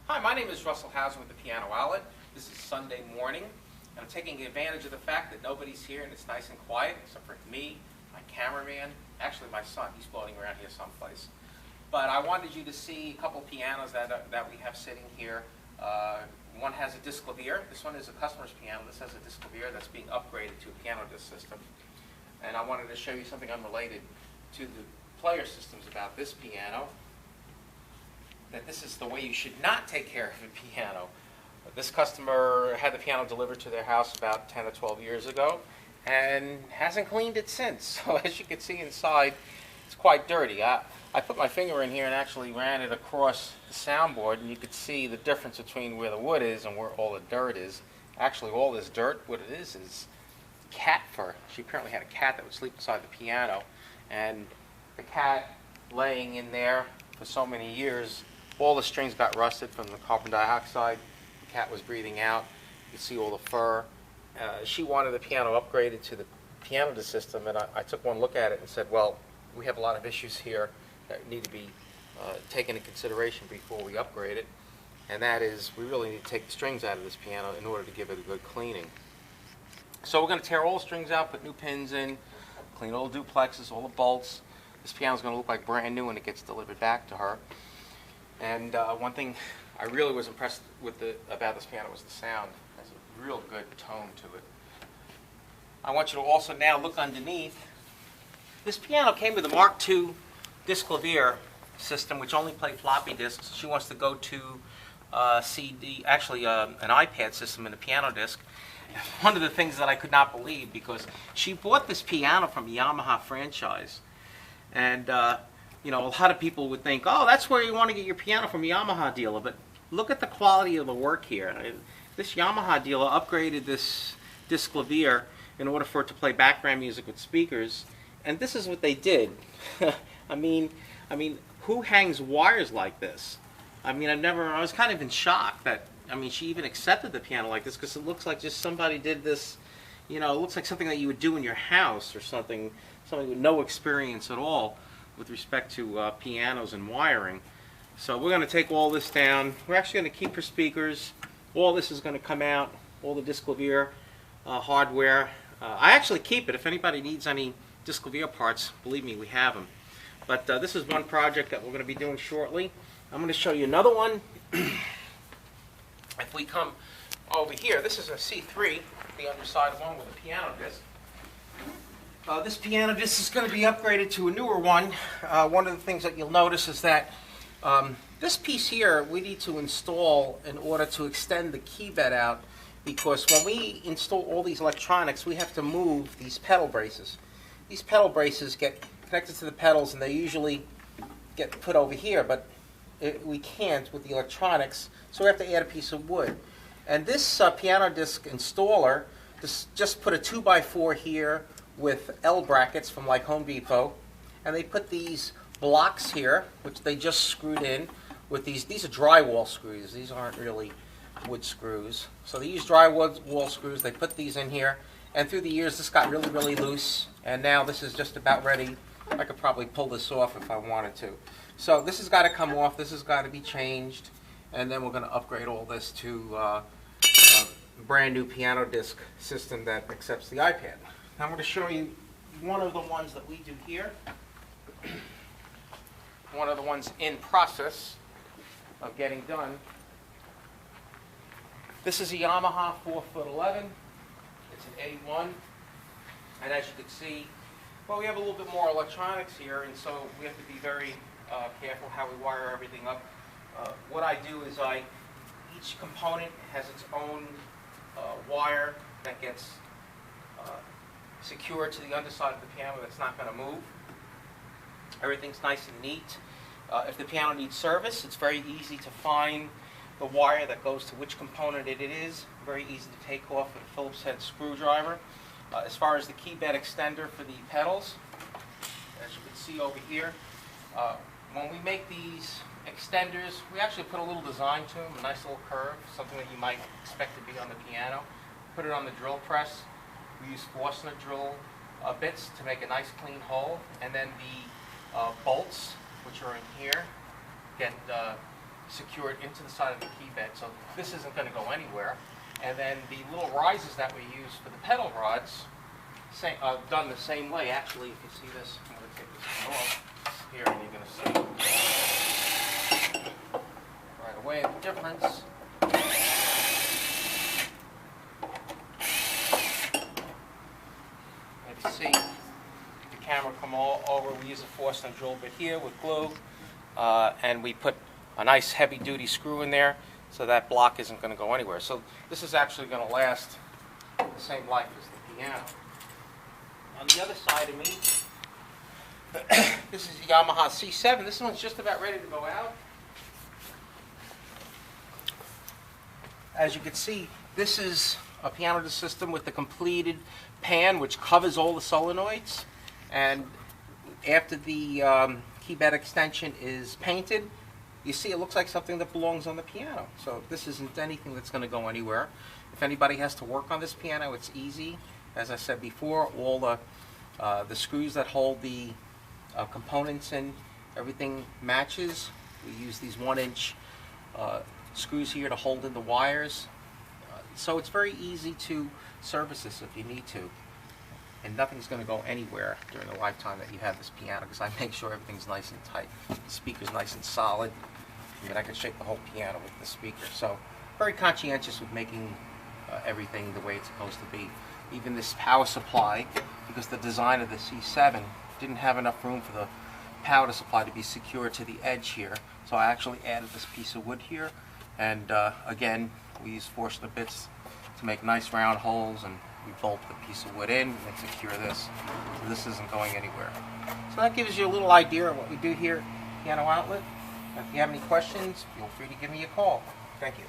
Hi, my name is Russell Hauser with the Piano Outlet. This is Sunday morning, and I'm taking advantage of the fact that nobody's here and it's nice and quiet, except for me, my cameraman, actually my son. He's floating around here someplace. But I wanted you to see a couple pianos that we have sitting here. One has a Disklavier. This one is a customer's piano. This has a Disklavier that's being upgraded to a PianoDisc system. And I wanted to show you something unrelated to the player systems about this piano. That this is the way you should not take care of a piano. This customer had the piano delivered to their house about 10 or 12 years ago and hasn't cleaned it since. So as you can see inside, it's quite dirty. I put my finger in here and actually ran it across the soundboard, and you could see the difference between where the wood is and where all the dirt is. Actually, all this dirt, what it is cat fur. She apparently had a cat that would sleep inside the piano, and the cat laying in there for so many years, all the strings got rusted from the carbon dioxide. The cat was breathing out. You see all the fur. She wanted the piano upgraded to the PianoDisc system, and I took one look at it and said, well, we have a lot of issues here that need to be taken into consideration before we upgrade it. And that is, we really need to take the strings out of this piano in order to give it a good cleaning. So we're going to tear all the strings out, put new pins in, clean all the duplexes, all the bolts. This piano is going to look like brand new when it gets delivered back to her. And one thing I really was impressed with about this piano was the sound. It has a real good tone to it. I want you to also now look underneath. This piano came with a Mark II Disklavier system, which only played floppy disks. She wants to go to CD, actually an iPad system in the PianoDisc. One of the things that I could not believe, because she bought this piano from the Yamaha franchise, and you know, a lot of people would think, oh, that's where you want to get your piano from, a Yamaha dealer. But look at the quality of the work here. This Yamaha dealer upgraded this Disklavier in order for it to play background music with speakers, and this is what they did. I mean, who hangs wires like this? I mean, I was kind of in shock that, she even accepted the piano like this, because it looks like just somebody did this, you know, it looks like something that you would do in your house or something, somebody with no experience at all with respect to pianos and wiring. So we're going to take all this down. We're actually going to keep her speakers. All this is going to come out, all the Disklavier hardware. I actually keep it. If anybody needs any Disklavier parts, believe me, we have them. But this is one project that we're going to be doing shortly. I'm going to show you another one. If we come over here, this is a C3, the underside one with a PianoDisc. This PianoDisc is going to be upgraded to a newer one. One of the things that you'll notice is that this piece here we need to install in order to extend the key bed out, because when we install all these electronics, we have to move these pedal braces. These pedal braces get connected to the pedals, and they usually get put over here, but we can't with the electronics, so we have to add a piece of wood. And this PianoDisc installer just put a 2x4 here with L brackets from like Home Depot, and they put these blocks here, which they just screwed in with these are drywall screws. These aren't really wood screws. So they use drywall screws. They put these in here, and through the years this got really, really loose, and now this is just about ready. I could probably pull this off if I wanted to. So this has got to come off. This has got to be changed, and then we're going to upgrade all this to a brand new PianoDisc system that accepts the iPad. Now I'm going to show you one of the ones that we do here. One of the ones in process of getting done. This is a Yamaha 4'11". It's an A1, and as you can see, well, we have a little bit more electronics here, and so we have to be very careful how we wire everything up. What I do is each component has its own wire that gets secured to the underside of the piano that's not going to move. Everything's nice and neat. If the piano needs service, it's very easy to find the wire that goes to which component it is. Very easy to take off with a Phillips head screwdriver. As far as the key bed extender for the pedals, as you can see over here, when we make these extenders, we actually put a little design to them, a nice little curve, something that you might expect to be on the piano. Put it on the drill press. We use Forstner drill bits to make a nice clean hole, and then the bolts, which are in here, get secured into the side of the key bed, so this isn't going to go anywhere. And then the little risers that we use for the pedal rods, done the same way. Actually, if you see this, I'm going to take this one off here, and you're going to see right away the difference. Let's see the camera come all over. We use a forced and drill bit here with glue, and we put a nice heavy-duty screw in there, so that block isn't going to go anywhere. So this is actually going to last the same life as the piano. On the other side of me, this is the Yamaha C7. This one's just about ready to go out. As you can see, this is a PianoDisc system with the completed pan, which covers all the solenoids. And after the key bed extension is painted, you see it looks like something that belongs on the piano. So this isn't anything that's going to go anywhere. If anybody has to work on this piano, it's easy. As I said before, all the screws that hold the components in, everything matches. We use these 1-inch screws here to hold in the wires. So it's very easy to service this if you need to. And nothing's going to go anywhere during the lifetime that you have this piano, because I make sure everything's nice and tight. The speaker's nice and solid. I mean, I can shake the whole piano with the speaker. So very conscientious with making everything the way it's supposed to be. Even this power supply, because the design of the C7 didn't have enough room for the power supply to be secured to the edge here. So I actually added this piece of wood here. And again, we use forced bits to make nice round holes, and we bolt the piece of wood in and secure this. So this isn't going anywhere. So that gives you a little idea of what we do here at Piano Outlet. If you have any questions, feel free to give me a call. Thank you.